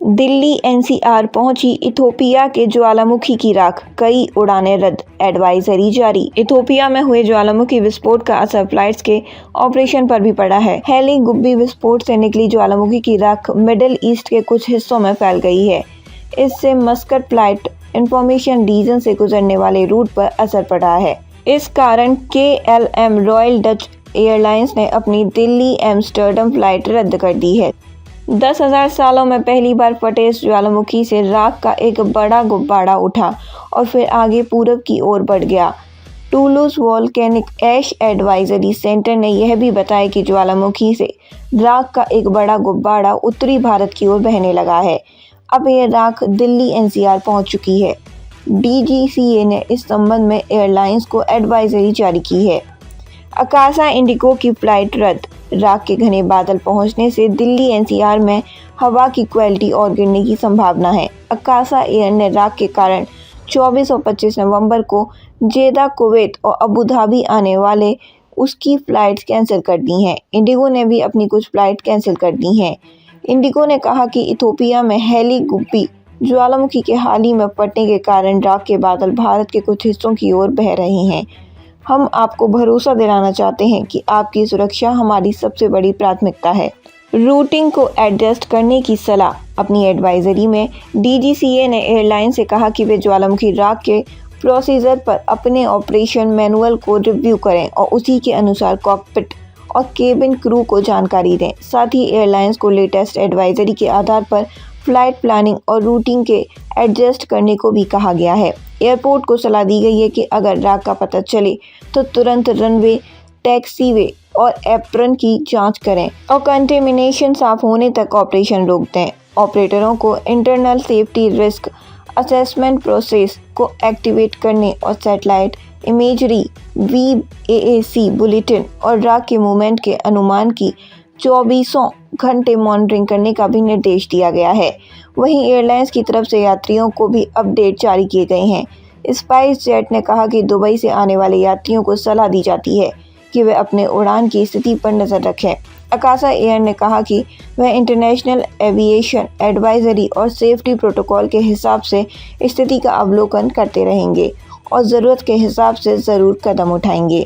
Delhi NCR पहुंची Ethiopia के ज्वालामुखी की राख, कई उड़ानें रद्द, एडवाइजरी जारी। इथोपिया में हुए ज्वालामुखी विस्फोट का असर फ्लाइट्स के ऑपरेशन पर भी पड़ा है। हेली गुब्बी विस्फोट से निकली ज्वालामुखी की राख मिडिल ईस्ट के कुछ हिस्सों में फैल गई है। इससे मस्कट फ्लाइट इंफॉर्मेशन रीजन से गुजरने वाले रूट पर असर पड़ा है। इस कारण KLM रॉयल डच एयरलाइंस ने अपनी दिल्ली एम्स्टर्डम फ्लाइट रद्द कर दी है। 10,000 सालों में पहली बार फटे इस ज्वालामुखी से राख का एक बड़ा गुब्बारा उठा और फिर आगे पूरब की ओर बढ़ गया। टूलूज वोल्केनिक ऐश एडवाइजरी सेंटर ने यह भी बताया कि ज्वालामुखी से राख का एक बड़ा गुब्बारा उत्तरी भारत की ओर बहने लगा है। अब यह राख दिल्ली NCR पहुंच चुकी है। DGCA ने इस संबंध में एयरलाइंस को एडवाइजरी जारी की है। अकासा इंडिगो की फ्लाइट रद्द, राख के घने बादल पहुंचने से दिल्ली NCR में हवा की क्वालिटी और गिरने की संभावना है। अकासा एयर ने राख के कारण 24 और 25 नवंबर को जेदा, कुवैत और अबू धाबी आने वाले उसकी फ़्लाइट्स कैंसिल कर दी हैं। इंडिगो ने भी अपनी कुछ फ़्लाइट कैंसिल कर दी हैं। इंडिगो ने कहा कि इथोपिया में हेली गुब्बी ज्वालामुखी के हाल ही में फटने के कारण राख के बादल भारत के कुछ हिस्सों की ओर बह रहे हैं। हम आपको भरोसा दिलाना चाहते हैं कि आपकी सुरक्षा हमारी सबसे बड़ी प्राथमिकता है। रूटिंग को एडजस्ट करने की सलाह। अपनी एडवाइजरी में DGCA ने एयरलाइन से कहा कि वे ज्वालामुखी राख के प्रोसीजर पर अपने ऑपरेशन मैनुअल को रिव्यू करें और उसी के अनुसार कॉकपिट और केबिन क्रू को जानकारी दें। साथ ही एयरलाइंस को लेटेस्ट एडवाइजरी के आधार पर फ्लाइट प्लानिंग और रूटिंग के एडजस्ट करने को भी कहा गया है। एयरपोर्ट को सलाह दी गई है कि अगर राख का पता चले तो तुरंत रनवे, टैक्सीवे और एप्रन की जांच करें और कंटेमिनेशन साफ होने तक ऑपरेशन रोक दें। ऑपरेटरों को internal safety risk assessment process को एक्टिवेट करने और सैटेलाइट इमेजरी, VAAC बुलेटिन और राख के मूवमेंट के अनुमान की 24 घंटे मॉनिटरिंग करने का भी निर्देश दिया गया है। वहीं एयरलाइंस की तरफ से यात्रियों को भी अपडेट जारी किए गए हैं। स्पाइस जेट ने कहा कि दुबई से आने वाले यात्रियों को सलाह दी जाती है कि वे अपने उड़ान की स्थिति पर नज़र रखें। अकासा एयर ने कहा कि वह इंटरनेशनल एविएशन एडवाइजरी और सेफ्टी प्रोटोकॉल के हिसाब से स्थिति का अवलोकन करते रहेंगे और ज़रूरत के हिसाब से ज़रूर कदम उठाएंगे।